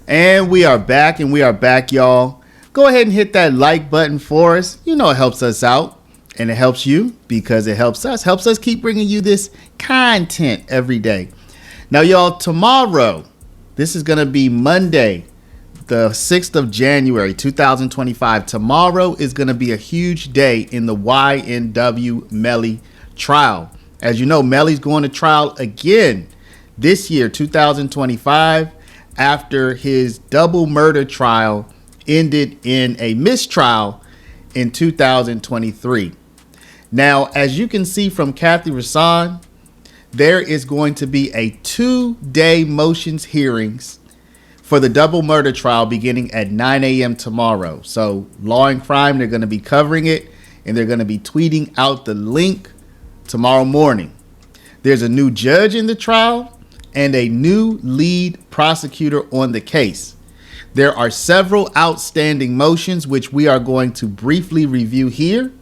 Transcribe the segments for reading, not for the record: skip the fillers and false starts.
And we are back, y'all. Go ahead and hit that like button for us. You know it helps us out, and it helps you because it helps us keep bringing you this content every day. Now, y'all, tomorrow, this is going to be Monday, the 6th of January, 2025. Tomorrow is going to be a huge day in the YNW Melly trial. As you know, Melly's going to trial again this year, 2025. After his double murder trial ended in a mistrial in 2023. Now, as you can see from Kathy Rasan, there is going to be a 2-day motions hearings for the double murder trial beginning at 9 a.m. tomorrow. So Law and Crime, they're going to be covering it, and they're going to be tweeting out the link tomorrow morning. There's a new judge in the trial and a new lead prosecutor on the case. There are several outstanding motions which we are going to briefly review here.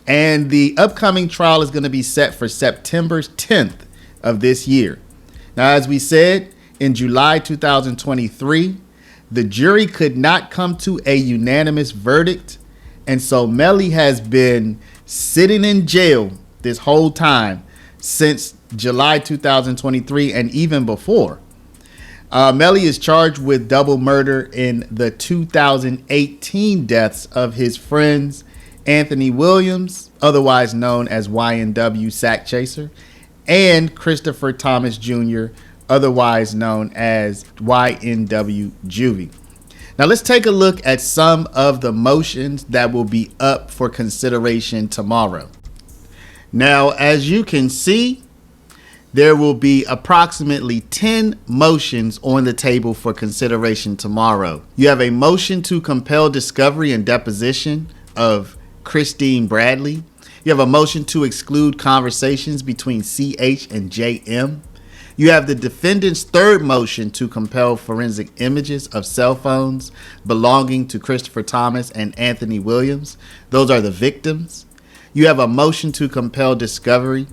And the upcoming trial is going to be set for September 10th of this year. Now, as we said, in July 2023, the jury could not come to a unanimous verdict. And so Melly has been sitting in jail this whole time since July 2023 and even before. Melly is charged with double murder in the 2018 deaths of his friends Anthony Williams, otherwise known as YNW Sack Chaser, and Christopher Thomas Jr., otherwise known as YNW Juvie. Now let's take a look at some of the motions that will be up for consideration tomorrow. Now, as you can see, there will be approximately 10 motions on the table for consideration tomorrow. You have a motion to compel discovery and deposition of Christine Bradley. You have a motion to exclude conversations between CH and JM. You have the defendant's third motion to compel forensic images of cell phones belonging to Christopher Thomas and Anthony Williams. Those are the victims. You have a motion to compel discovery.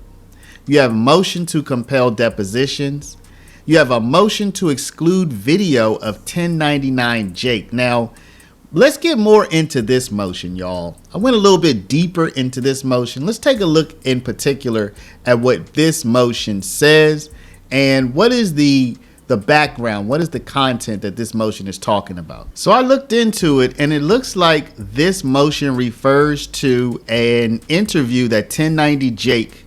You have a motion to compel depositions. You have a motion to exclude video of 1099 Jake. Now, let's get more into this motion, y'all. I went a little bit deeper into this motion. Let's take a look in particular at what this motion says and what is the background, what is the content that this motion is talking about. So I looked into it, and it looks like this motion refers to an interview that 1090 Jake,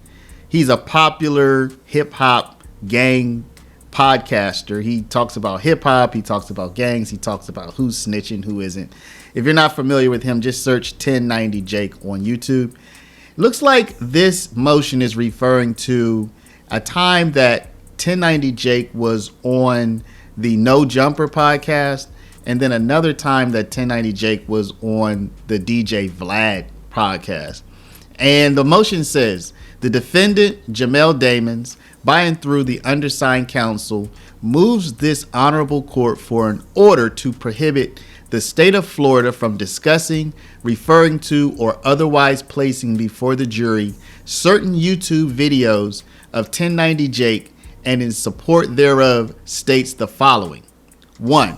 he's a popular hip hop gang podcaster. He talks about hip hop, he talks about gangs, he talks about who's snitching, who isn't. If you're not familiar with him, just search 1090 Jake on YouTube. It looks like this motion is referring to a time that 1090 Jake was on the No Jumper podcast, and then another time that 1090 Jake was on the DJ Vlad podcast. And the motion says, the defendant, Jamel Damons, by and through the undersigned counsel, moves this honorable court for an order to prohibit the state of Florida from discussing, referring to, or otherwise placing before the jury certain YouTube videos of 1090 Jake, and in support thereof states the following. 1.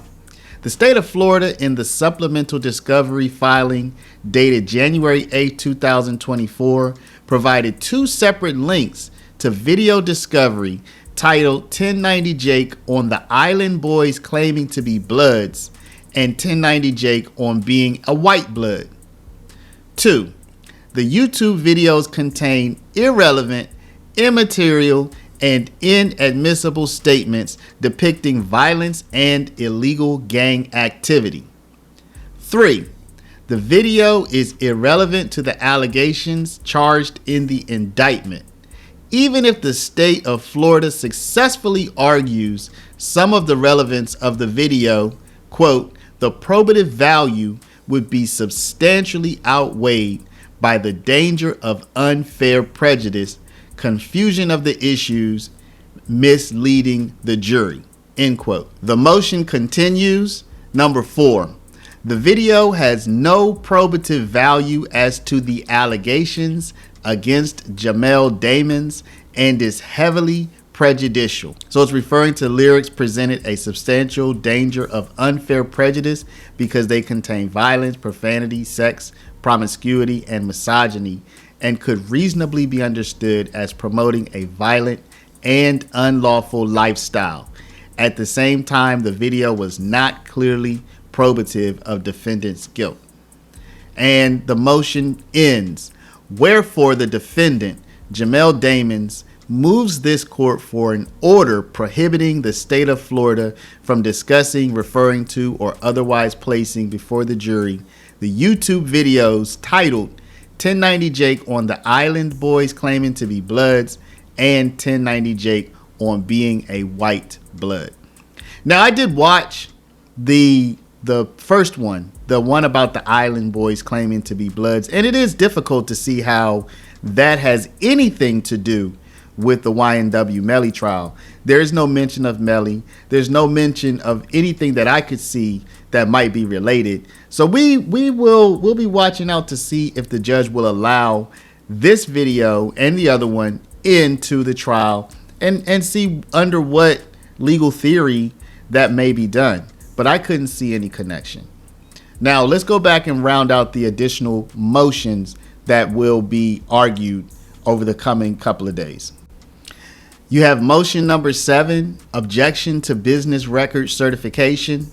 The state of Florida, in the supplemental discovery filing dated January 8, 2024, provided 2 separate links to video discovery titled 1090 Jake on the Island Boys claiming to be Bloods and 1090 Jake on being a white blood. 2. The YouTube videos contain irrelevant, immaterial, and inadmissible statements depicting violence and illegal gang activity. 3. The video is irrelevant to the allegations charged in the indictment. Even if the state of Florida successfully argues some of the relevance of the video, quote, the probative value would be substantially outweighed by the danger of unfair prejudice, confusion of the issues, misleading the jury, end quote. The motion continues. Number 4, the video has no probative value as to the allegations against Jamel Damons and is heavily prejudicial. So it's referring to lyrics presented a substantial danger of unfair prejudice because they contain violence, profanity, sex, promiscuity, and misogyny, and could reasonably be understood as promoting a violent and unlawful lifestyle. At the same time, the video was not clearly probative of defendant's guilt. And the motion ends. Wherefore, the defendant, Jamel Damons, moves this court for an order prohibiting the state of Florida from discussing, referring to, or otherwise placing before the jury the YouTube videos titled 1090 Jake on the Island Boys claiming to be Bloods and 1090 Jake on being a white blood. Now, I did watch the first one, the one about the Island Boys claiming to be Bloods, and it is difficult to see how that has anything to do with the YNW Melly trial. There is no mention of Melly. There's no mention of anything that I could see that might be related. So we'll be watching out to see if the judge will allow this video and the other one into the trial and see under what legal theory that may be done. But I couldn't see any connection. Now let's go back and round out the additional motions that will be argued over the coming couple of days. You have motion number 7, objection to business record certification.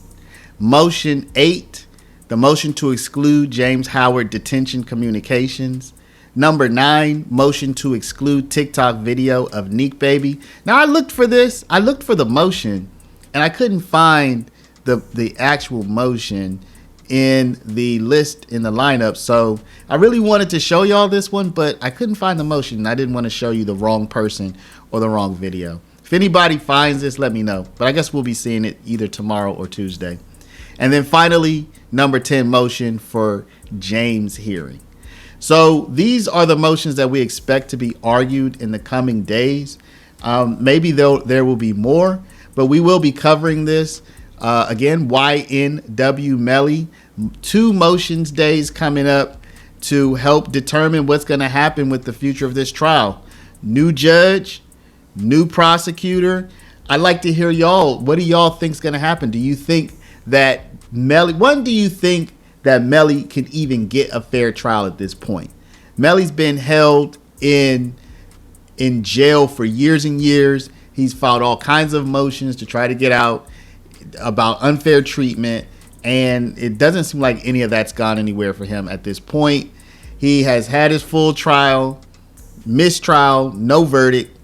Motion 8, the motion to exclude James Howard detention communications. Number 9, motion to exclude TikTok video of Neek Baby. Now I looked for this. I looked for the motion and I couldn't find the actual motion in the list in the lineup. So I really wanted to show y'all this one, but I couldn't find the motion and I didn't want to show you the wrong person or the wrong video. If anybody finds this, let me know. But I guess we'll be seeing it either tomorrow or Tuesday. And then finally, number 10 motion for James hearing. So these are the motions that we expect to be argued in the coming days. Maybe there will be more, but we will be covering this. Again, YNW Melly, 2 motions days coming up to help determine what's going to happen with the future of this trial. New judge, new prosecutor. I'd like to hear y'all. What do y'all think is going to happen? Do you think that Melly, do you think that Melly can even get a fair trial at this point? Melly's been held in jail for years and years. He's filed all kinds of motions to try to get out about unfair treatment, and it doesn't seem like any of that's gone anywhere for him at this point. He has had his full trial, mistrial, no verdict.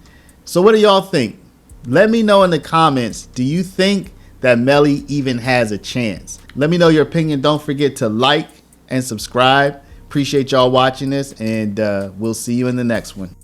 So what do y'all think? Let me know in the comments. Do you think that Melly even has a chance? Let me know your opinion. Don't forget to like and subscribe. Appreciate y'all watching this, and we'll see you in the next one.